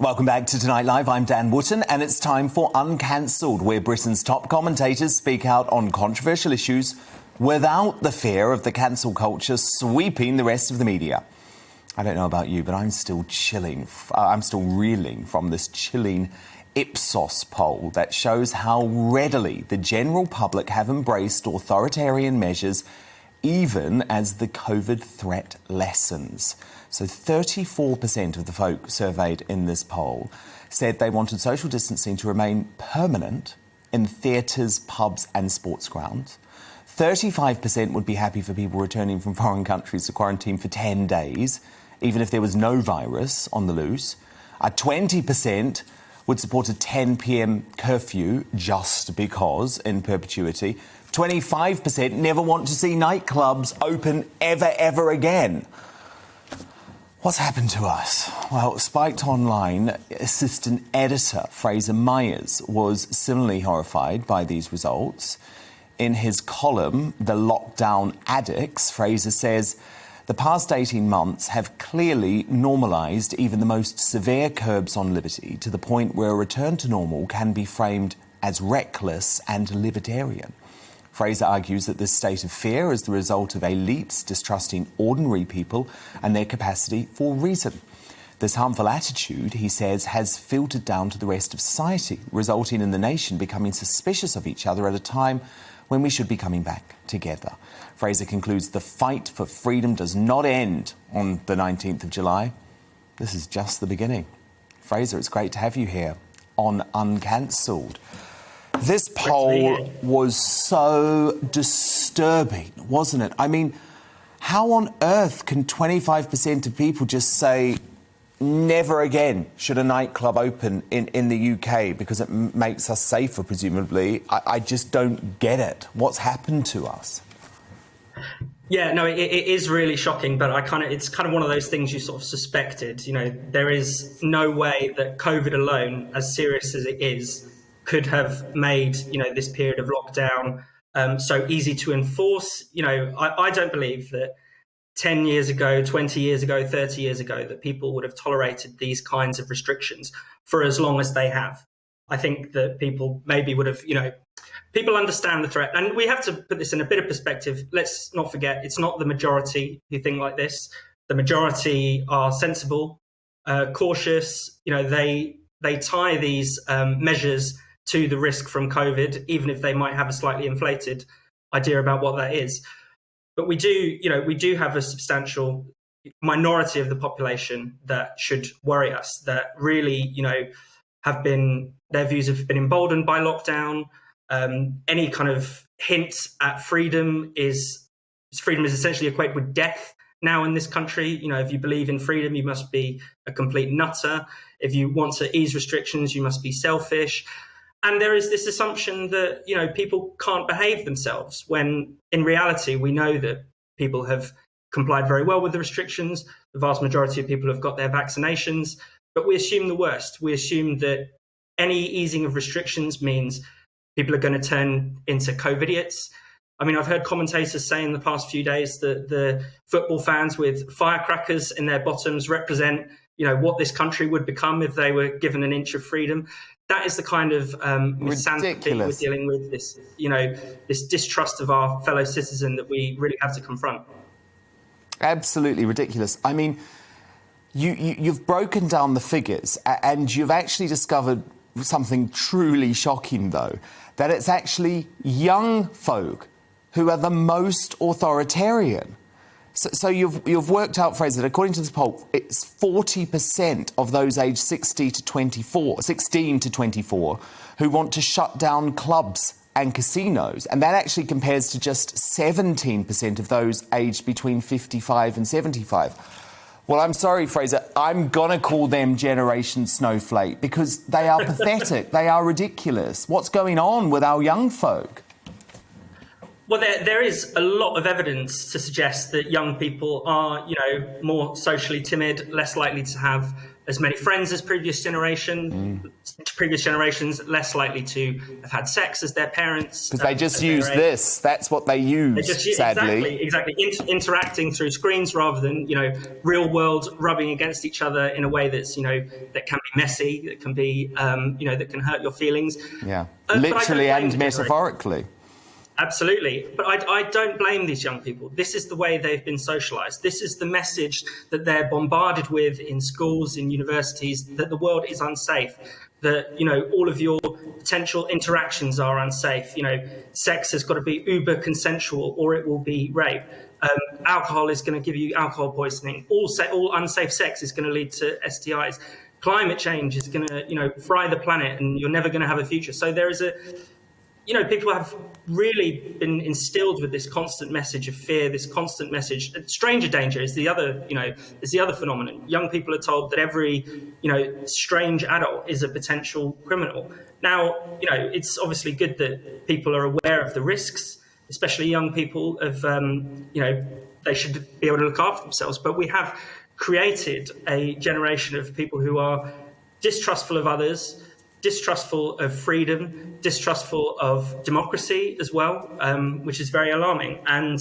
Welcome back to Tonight Live. I'm Dan Wootton, and it's time for Uncancelled, where Britain's top commentators speak out on controversial issues without the fear of the cancel culture sweeping the rest of the media. I don't know about you, but I'm still reeling from this chilling Ipsos poll that shows how readily the general public have embraced authoritarian measures even as the COVID threat lessens. So 34% of the folk surveyed in this poll said they wanted social distancing to remain permanent in theatres, pubs and sports grounds. 35% would be happy for people returning from foreign countries to quarantine for 10 days, even if there was no virus on the loose. 20% would support a 10 p.m. curfew just because, in perpetuity. 25% never want to see nightclubs open ever again. What's happened to us? Well, Spiked Online assistant editor Fraser was similarly horrified by these results. In his column, The Lockdown Addicts, Fraser says the past 18 months have clearly normalised even the most severe curbs on liberty to the point where a return to normal can be framed as reckless and libertarian. Fraser argues that this state of fear is the result of elites distrusting ordinary people and their capacity for reason. This harmful attitude, he says, has filtered down to the rest of society, resulting in the nation becoming suspicious of each other at a time when we should be coming back together. Fraser concludes the fight for freedom does not end on the 19th of July. This is just the beginning. Fraser, it's great to have you here on Uncancelled. This poll was so disturbing, wasn't it? I mean, how on earth can 25% of people just say, never again should a nightclub open in the UK because it makes us safer, presumably? I just don't get it. What's happened to us? Yeah, no, it is really shocking, but it's kind of one of those things you sort of suspected. You know, there is no way that COVID alone, as serious as it is, could have made, this period of lockdown so easy to enforce. I don't believe that 10 years ago, 20 years ago, 30 years ago, that people would have tolerated these kinds of restrictions for as long as they have. I think that people maybe would have, people understand the threat. And we have to put this in a bit of perspective. Let's not forget, it's not the majority who think like this. The majority are sensible, cautious. They tie these measures to the risk from COVID, even if they might have a slightly inflated idea about what that is. But we do have a substantial minority of the population that should worry us, that really, their views have been emboldened by lockdown. Any kind of hint at freedom is essentially equated with death now in this country. If you believe in freedom, you must be a complete nutter. If you want to ease restrictions, you must be selfish. And there is this assumption that, people can't behave themselves, when in reality, we know that people have complied very well with the restrictions. The vast majority of people have got their vaccinations, but we assume the worst. We assume that any easing of restrictions means people are going to turn into COVID-idiots. I mean, I've heard commentators say in the past few days that the football fans with firecrackers in their bottoms represent, what this country would become if they were given an inch of freedom. That is the kind of misanthropy we're dealing with, this distrust of our fellow citizen that we really have to confront. Absolutely ridiculous. I mean, you've broken down the figures and you've actually discovered something truly shocking, though, that it's actually young folk who are the most authoritarian. So you've worked out, Fraser, that according to this poll, it's 40% of those aged 16 to 24 who want to shut down clubs and casinos. And that actually compares to just 17% of those aged between 55 and 75. Well, I'm sorry, Fraser, I'm going to call them Generation Snowflake because they are pathetic. They are ridiculous. What's going on with our young folk? Well, there is a lot of evidence to suggest that young people are, more socially timid, less likely to have as many friends as previous generations, less likely to have had sex as their parents. Because they just use this. That's what they use, sadly. Exactly. Interacting through screens rather than, real world rubbing against each other in a way that's, that can be messy, that can be, that can hurt your feelings. Yeah, literally and metaphorically. Absolutely. But I don't blame these young people. This is the way they've been socialized. This is the message that they're bombarded with in schools, in universities, that the world is unsafe, that, all of your potential interactions are unsafe. Sex has got to be uber consensual or it will be rape. Alcohol is going to give you alcohol poisoning. All unsafe sex is going to lead to STIs. Climate change is going to, fry the planet and you're never going to have a future. So there is people have really been instilled with this constant message of fear, this constant message. Stranger danger is the other phenomenon. Young people are told that every, strange adult is a potential criminal. Now, it's obviously good that people are aware of the risks, especially young people they should be able to look after themselves. But we have created a generation of people who are distrustful of others, distrustful of freedom, distrustful of democracy as well, which is very alarming. And,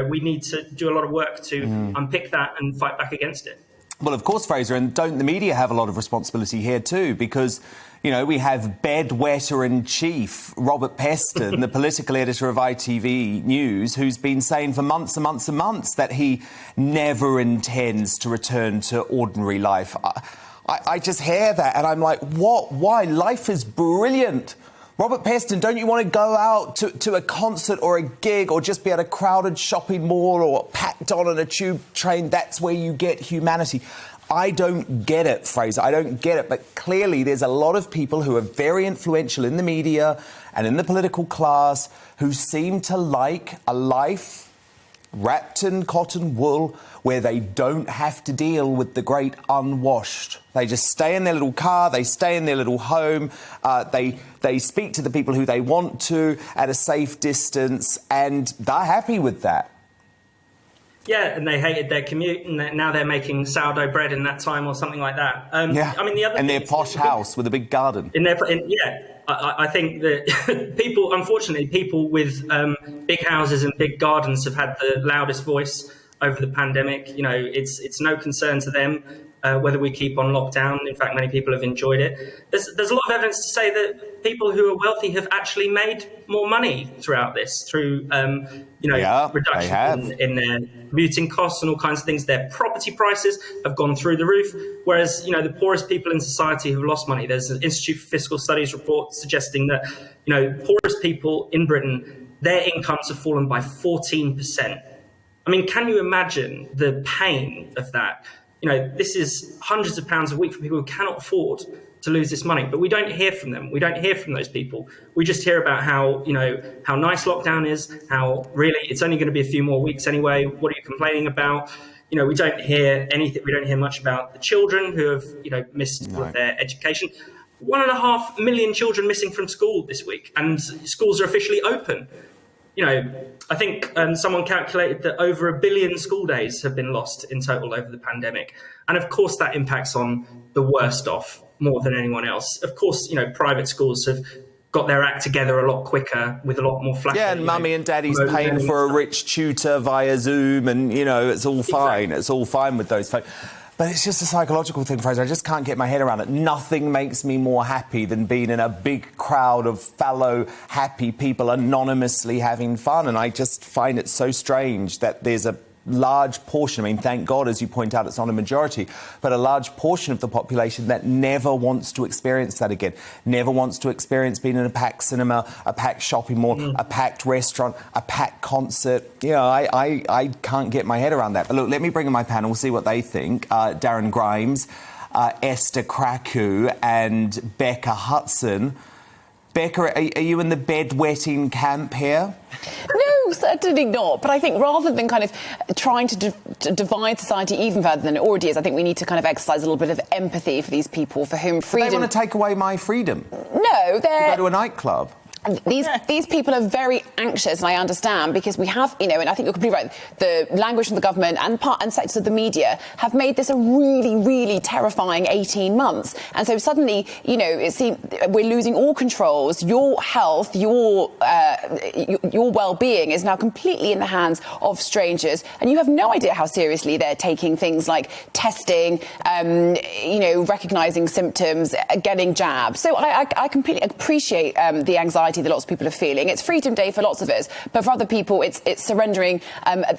we need to do a lot of work to unpick that and fight back against it. Well, of course, Fraser, and don't the media have a lot of responsibility here too? Because, we have bedwetter-in-chief Robert Peston, the political editor of ITV News, who's been saying for months and months and months that he never intends to return to ordinary life. I just hear that and I'm like, what? Why? Life is brilliant. Robert Peston, don't you want to go out to a concert or a gig or just be at a crowded shopping mall or packed on a tube train? That's where you get humanity. I don't get it, Fraser. I don't get it. But clearly there's a lot of people who are very influential in the media and in the political class who seem to like a life wrapped in cotton wool where they don't have to deal with the great unwashed. They just stay in their little car, they stay in their little home, they speak to the people who they want to at a safe distance, and they're happy with that. Yeah, and they hated their commute, and now they're making sourdough bread in that time or something like that. Yeah, I mean, the other and their posh house with a big garden. I think that people with big houses and big gardens have had the loudest voice over the pandemic. It's no concern to them whether we keep on lockdown. In fact, many people have enjoyed it. There's a lot of evidence to say that people who are wealthy have actually made more money throughout this through reduction in their commuting costs and all kinds of things. Their property prices have gone through the roof, whereas the poorest people in society have lost money. There's an Institute for Fiscal Studies report suggesting that poorest people in Britain, their incomes have fallen by 14%. I mean, can you imagine the pain of that? This is hundreds of pounds a week for people who cannot afford to lose this money, but we don't hear from them. We don't hear from those people. We just hear about how nice lockdown is, how really it's only going to be a few more weeks anyway. What are you complaining about? We don't hear anything. We don't hear much about the children who have, missed their education. 1.5 million children missing from school this week, and schools are officially open. I think someone calculated that over 1 billion school days have been lost in total over the pandemic. And of course, that impacts on the worst off more than anyone else. Of course, private schools have got their act together a lot quicker with a lot more flash. Yeah, and mummy and daddy's paying for a rich tutor via Zoom and, it's all fine. Exactly. It's all fine with those folks. But it's just a psychological thing, Fraser. I just can't get my head around it. Nothing makes me more happy than being in a big crowd of fellow happy people anonymously having fun. And I just find it so strange that there's a large portion, I mean, thank God, as you point out, it's not a majority, but a large portion of the population that never wants to experience that again, never wants to experience being in a packed cinema, a packed shopping mall, a packed restaurant, a packed concert. I can't get my head around that. But look, let me bring in my panel, we'll see what they think. Darren Grimes, Esther Kraku and Becca Hudson. Becca, are you in the bedwetting camp here? No, certainly not. But I think rather than kind of trying to divide society even further than it already is, I think we need to kind of exercise a little bit of empathy for these people for whom freedom... But they want to take away my freedom. No, they're... To go to a nightclub. These people are very anxious, and I understand, because we have, and I think you're completely right, the language from the government and sectors of the media have made this a really, really terrifying 18 months. And so suddenly, it seems we're losing all controls. Your health, your well-being is now completely in the hands of strangers, and you have no idea how seriously they're taking things like testing, recognising symptoms, getting jabs. So I completely appreciate the anxiety that lots of people are feeling. It's Freedom Day for lots of us, but for other people, it's surrendering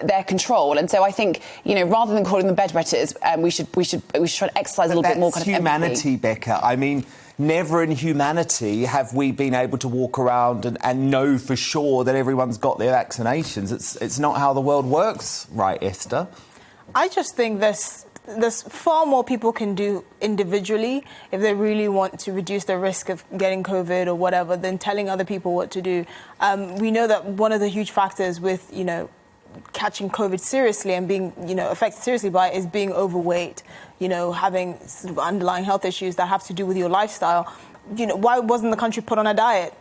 their control. And so I think, rather than calling them bedwetters, we should try to exercise a little bit more kind of humanity, empathy. Becca. I mean, never in humanity have we been able to walk around and know for sure that everyone's got their vaccinations. It's not how the world works, right, Esther? I just think there's far more people can do individually if they really want to reduce the risk of getting COVID or whatever than telling other people what to do. We know that one of the huge factors with, catching COVID seriously and being, affected seriously by it is being overweight, having sort of underlying health issues that have to do with your lifestyle. Why wasn't the country put on a diet?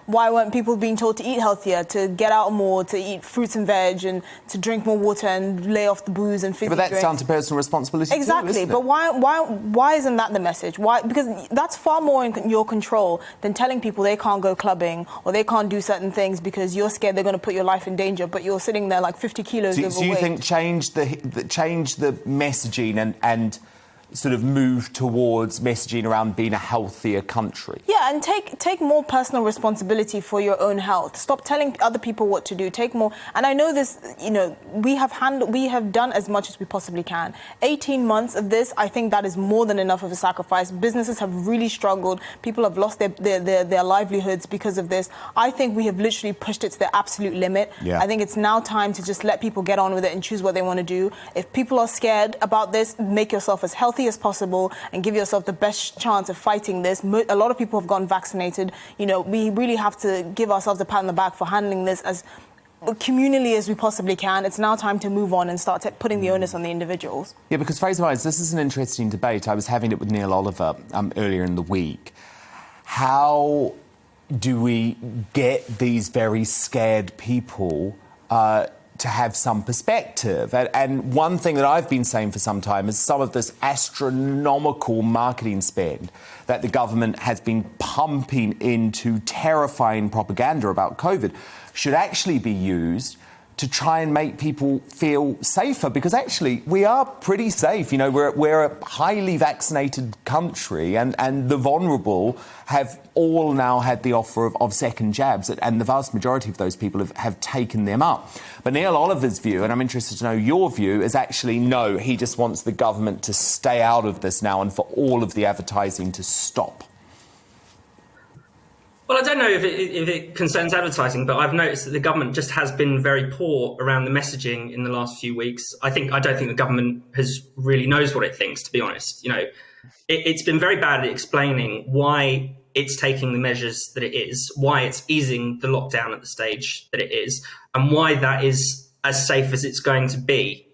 Why weren't people being told to eat healthier, to get out more, to eat fruits and veg, and to drink more water and lay off the booze and fizzy But that's drinks? down to personal responsibility Exactly. too, isn't it? But why isn't that the message? Why? Because that's far more in your control than telling people they can't go clubbing or they can't do certain things because you're scared they're going to put your life in danger, but you're sitting there like 50 kilos overweight. So you think change the messaging and sort of move towards messaging around being a healthier country? Yeah, and take more personal responsibility for your own health. Stop telling other people what to do. Take more. And I know this, we have done as much as we possibly can. 18 months of this, I think that is more than enough of a sacrifice. Businesses have really struggled. People have lost their livelihoods because of this. I think we have literally pushed it to the absolute limit. Yeah. I think it's now time to just let people get on with it and choose what they want to do. If people are scared about this, make yourself as healthy as possible and give yourself the best chance of fighting this. A lot of people have gotten vaccinated. We really have to give ourselves a pat on the back for handling this as communally as we possibly can. It's now time to move on and start putting the onus on the individuals. Yeah, because Fraser, this is an interesting debate. I was having it with Neil Oliver earlier in the week. How do we get these very scared people to have some perspective? And one thing that I've been saying for some time is some of this astronomical marketing spend that the government has been pumping into terrifying propaganda about COVID should actually be used to try and make people feel safer, because actually we are pretty safe. We're a highly vaccinated country, and the vulnerable have all now had the offer of second jabs, and the vast majority of those people have taken them up. But Neil Oliver's view, and I'm interested to know your view, is actually no, he just wants the government to stay out of this now and for all of the advertising to stop. Well, I don't know if it concerns advertising, but I've noticed that the government just has been very poor around the messaging in the last few weeks. I don't think the government really knows what it thinks, to be honest. It's been very bad at explaining why it's taking the measures that it is, why it's easing the lockdown at the stage that it is, and why that is as safe as it's going to be,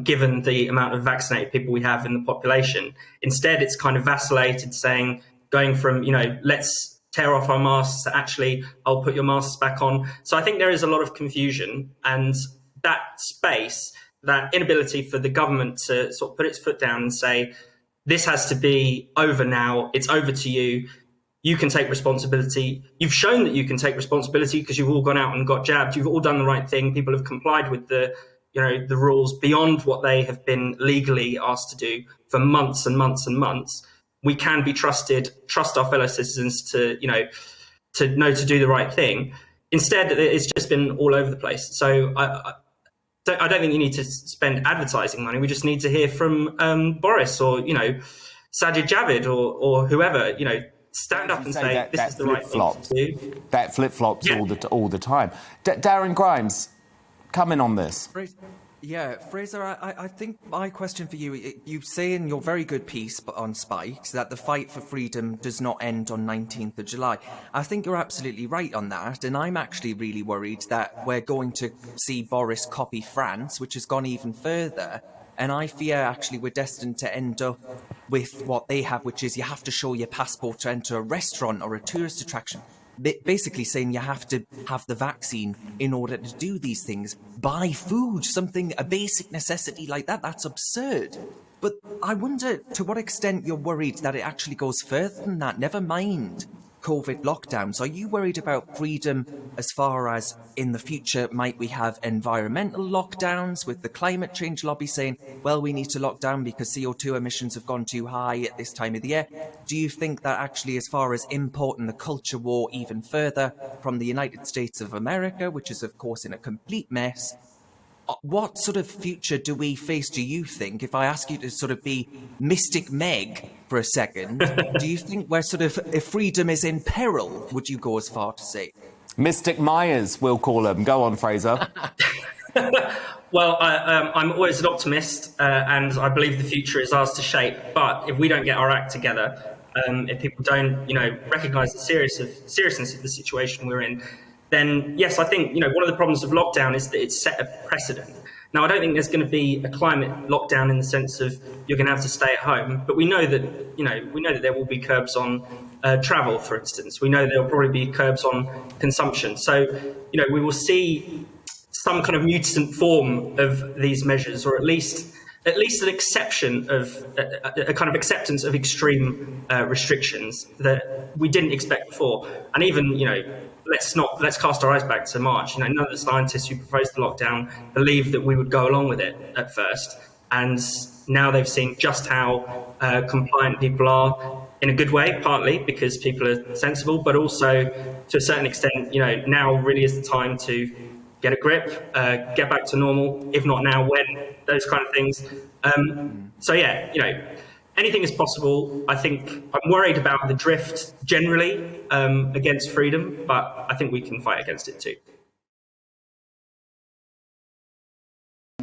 given the amount of vaccinated people we have in the population. Instead, it's kind of vacillated, going from, let's tear off our masks to actually, I'll put your masks back on. So I think there is a lot of confusion, and that space, that inability for the government to sort of put its foot down and say, this has to be over now, it's over to you, you can take responsibility. You've shown that you can take responsibility because you've all gone out and got jabbed, you've all done the right thing, people have complied with the rules beyond what they have been legally asked to do for months and months and months. We can be trusted, trust our fellow citizens to know to do the right thing. Instead, it's just been all over the place. So I don't think you need to spend advertising money. We just need to hear from Boris or, Sajid Javid or whoever, stand up and say this is the right thing to do. That flip-flops all the time. Darren Grimes, come in on this. Yeah, Fraser, I think my question for you say in your very good piece on Spikes that the fight for freedom does not end on 19th of July. I think you're absolutely right on that, and I'm actually really worried that we're going to see Boris copy France, which has gone even further, and I fear actually we're destined to end up with what they have, which is you have to show your passport to enter a restaurant or a tourist attraction. basically saying you have to have the vaccine in order to do these things. Buy food, a basic necessity like that. That's absurd. But I wonder to what extent you're worried that it actually goes further than that. Never mind COVID lockdowns. Are you worried about freedom as far as in the future might we have environmental lockdowns with the climate change lobby saying, well, we need to lock down because CO2 emissions have gone too high at this time of the year? Do you think that actually as far as importing the culture war even further from the United States of America, which is of course in a complete mess, what sort of future do we face, do you think? If I ask you to sort of be Mystic Meg for a second, do you think we're sort of, if freedom is in peril, would you go as far to say? Mystic Myers, we'll call him. Go on, Fraser. Well, I'm always an optimist, and I believe the future is ours to shape. But if we don't get our act together, if people don't, recognise the seriousness of the situation we're in, then yes, I think one of the problems of lockdown is that it's set a precedent. Now, I don't think there's going to be a climate lockdown in the sense of you're going to have to stay at home, but we know that there will be curbs on travel, for instance. We know there will probably be curbs on consumption. So, we will see some kind of mutant form of these measures, or at least an exception of a kind of acceptance of extreme restrictions that we didn't expect before. And even, let's cast our eyes back to March. None of the scientists who proposed the lockdown believed that we would go along with it at first. And now they've seen just how compliant people are, in a good way, partly because people are sensible, but also to a certain extent, now really is the time to get a grip, get back to normal, if not now, when, those kind of things. So yeah, anything is possible. I think I'm worried about the drift generally against freedom, but I think we can fight against it too.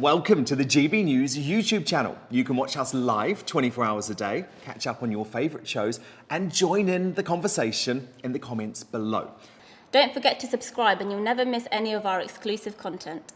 Welcome to the GB News YouTube channel. You can watch us live 24 hours a day, catch up on your favourite shows, and join in the conversation in the comments below. Don't forget to subscribe and you'll never miss any of our exclusive content.